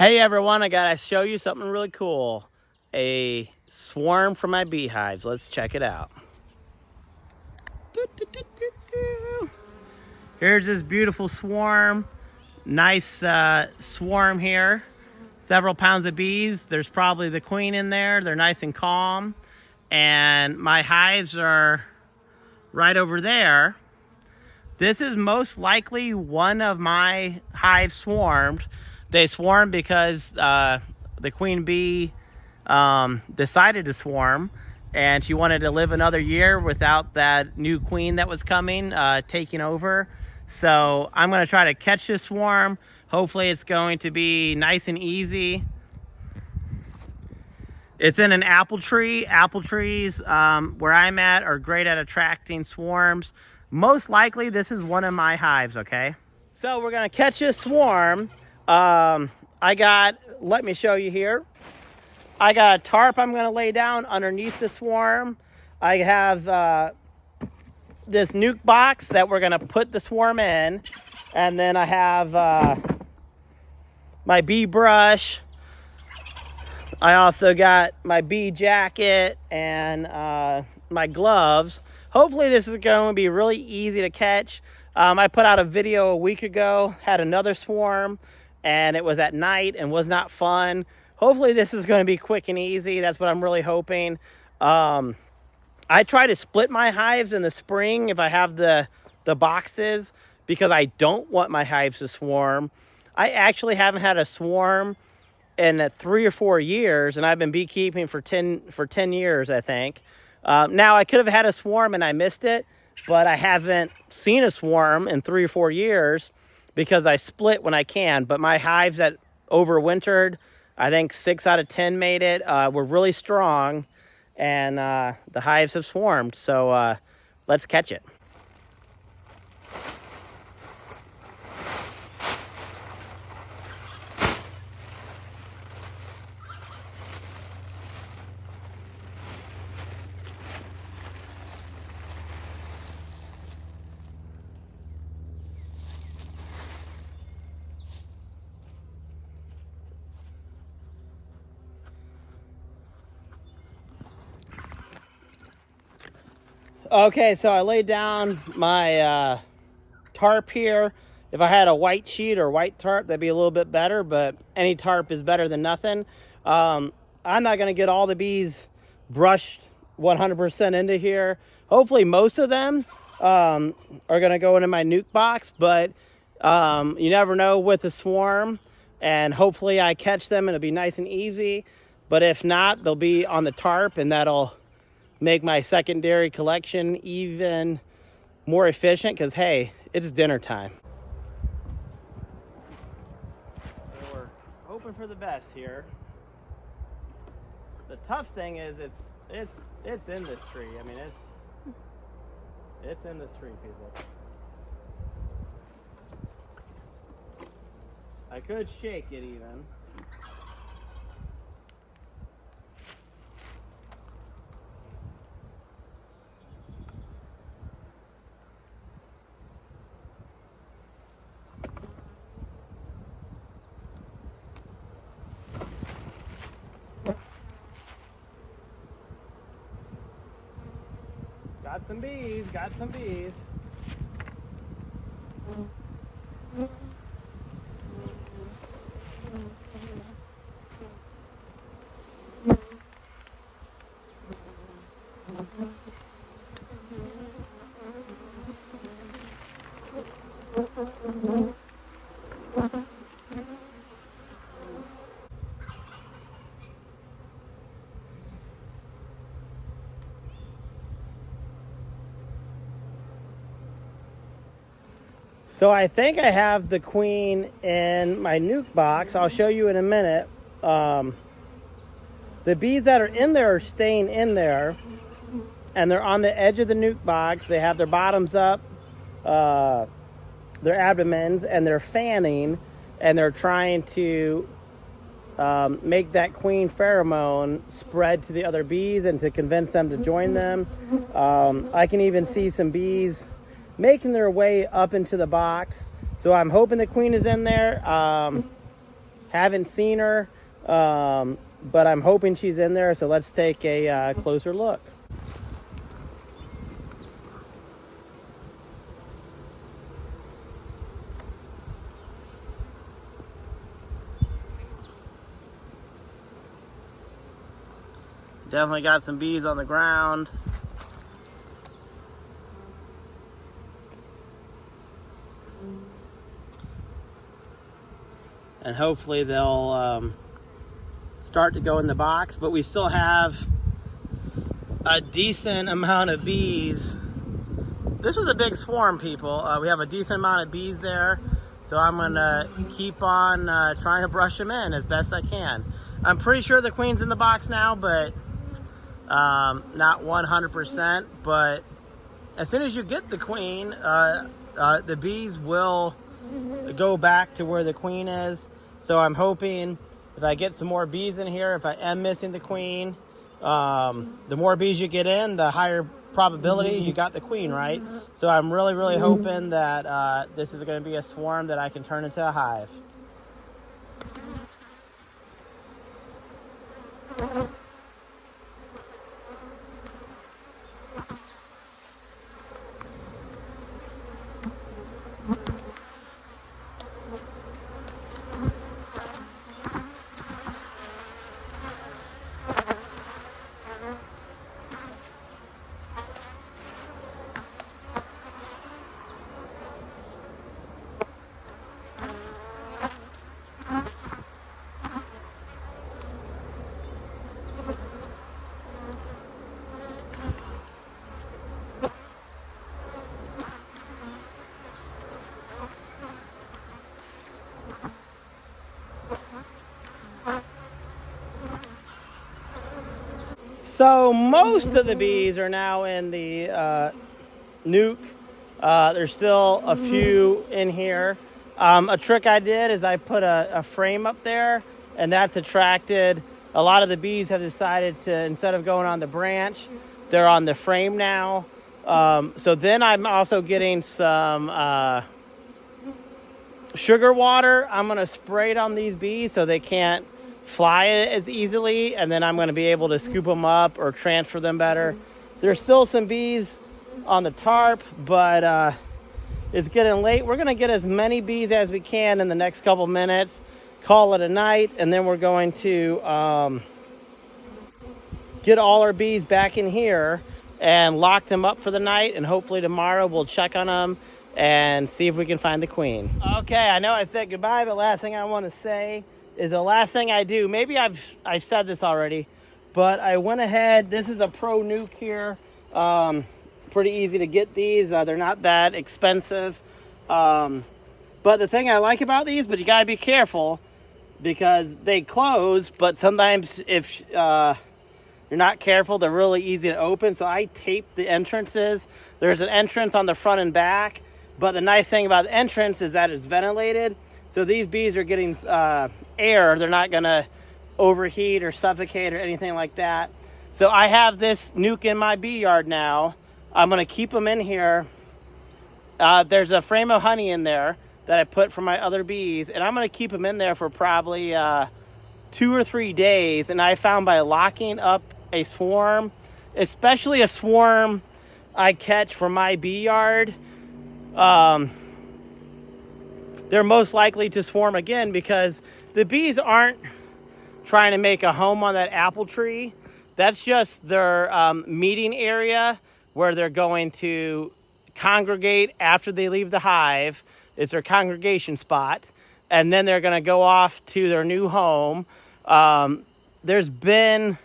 Hey everyone, I gotta show you something really cool. A swarm from my beehives. Let's check it out. Here's this beautiful swarm. Nice swarm here. Several pounds of bees. There's probably the queen in there. They're nice and calm. And my hives are right over there. This is most likely one of my hives swarmed. They swarmed because the queen bee decided to swarm, and she wanted to live another year without that new queen that was coming taking over. So I'm going to try to catch this swarm. Hopefully it's going to be nice and easy. It's in an apple tree. Apple trees where I'm at are great at attracting swarms. Most likely this is one of my hives, okay? So we're gonna catch this swarm. Let me show you here. I got a tarp I'm gonna lay down underneath the swarm. I have this nuke box that we're gonna put the swarm in. And then I have my bee brush. I also got my bee jacket and my gloves. Hopefully this is going to be really easy to catch. I put out a video a week ago, had another swarm, and it was at night and was not fun. Hopefully this is going to be quick and easy. That's what I'm really hoping. I try to split my hives in the spring if I have the boxes, because I don't want my hives to swarm. I actually haven't had a swarm in 3 or 4 years, and I've been beekeeping for 10 years, I think. Now, I could have had a swarm and I missed it, but I haven't seen a swarm in 3 or 4 years because I split when I can. But my hives that overwintered, I think 6 out of 10 made it, were really strong, and the hives have swarmed. So let's catch it. Okay, so I laid down my tarp here. If I had a white sheet or white tarp, that'd be a little bit better, but any tarp is better than nothing. I'm not going to get all the bees brushed 100% into here. Hopefully most of them are going to go into my nuke box, but you never know with a swarm, and hopefully I catch them and it'll be nice and easy. But if not, they'll be on the tarp, and that'll make my secondary collection even more efficient, because hey, it's dinner time. We're hoping for the best here. The tough thing is it's in this tree. I mean, it's in this tree, people. I could shake it even. Got some bees, got some bees. So I think I have the queen in my nuke box. I'll show you in a minute. The bees that are in there are staying in there, and they're on the edge of the nuke box. They have their bottoms up, their abdomens, and they're fanning, and they're trying to make that queen pheromone spread to the other bees and to convince them to join them. I can even see some bees making their way up into the box. So I'm hoping the queen is in there. Haven't seen her, but I'm hoping she's in there. So let's take a closer look. Definitely got some bees on the ground. And hopefully they'll start to go in the box, but we still have a decent amount of bees. This was a big swarm, people. We have a decent amount of bees there, so I'm gonna keep on trying to brush them in as best I can. I'm pretty sure the queen's in the box now, but not 100%, but as soon as you get the queen, the bees will go back to where the queen is. So I'm hoping if I get some more bees in here, if I am missing the queen, the more bees you get in, the higher probability you got the queen, right? So I'm really, really hoping that this is going to be a swarm that I can turn into a hive. So most of the bees are now in the nuke. There's still a few in here. A trick I did is I put a frame up there, and that's attracted a lot of the bees. Have decided to, instead of going on the branch, they're on the frame now. So then I'm also getting some sugar water. I'm going to spray it on these bees so they can't fly as easily, and then I'm going to be able to scoop them up or transfer them better. There's still some bees on the tarp, but it's getting late. We're going to get as many bees as we can in the next couple minutes, call it a night, and then we're going to get all our bees back in here and lock them up for the night, and hopefully tomorrow we'll check on them and see if we can find the queen. Okay, I know I said goodbye, but last thing I want to say is the last thing I do. Maybe I've said this already, but I went ahead. This is a Pro Nuke here. Pretty easy to get these. They're not that expensive. But the thing I like about these, but you gotta be careful because they close, but sometimes if you're not careful, they're really easy to open. So I tape the entrances. There's an entrance on the front and back, but the nice thing about the entrance is that it's ventilated. So these bees are getting air. They're not gonna overheat or suffocate or anything like that. So I have this nuke in my bee yard now. I'm gonna keep them in here. There's a frame of honey in there that I put for my other bees, and I'm gonna keep them in there for probably 2 or 3 days. And I found by locking up a swarm, especially a swarm I catch from my bee yard, they're most likely to swarm again because the bees aren't trying to make a home on that apple tree. That's just their meeting area where they're going to congregate after they leave the hive. It's their congregation spot. And then they're going to go off to their new home. There's been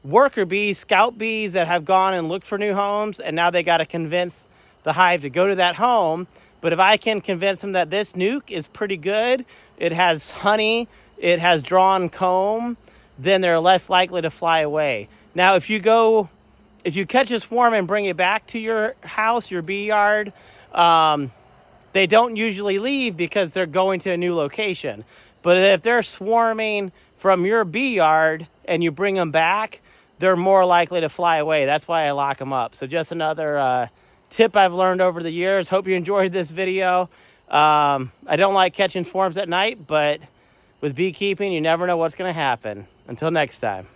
worker bees, scout bees that have gone and looked for new homes, and now they got to convince the hive to go to that home. But if I can convince them that this nuke is pretty good, it has honey, it has drawn comb, then they're less likely to fly away. Now, if you catch a swarm and bring it back to your house, your bee yard, they don't usually leave because they're going to a new location. But if they're swarming from your bee yard and you bring them back, they're more likely to fly away. That's why I lock them up. So just another tip I've learned over the years. Hope you enjoyed this video. I don't like catching swarms at night, but With beekeeping, you never know what's going to happen. Until next time.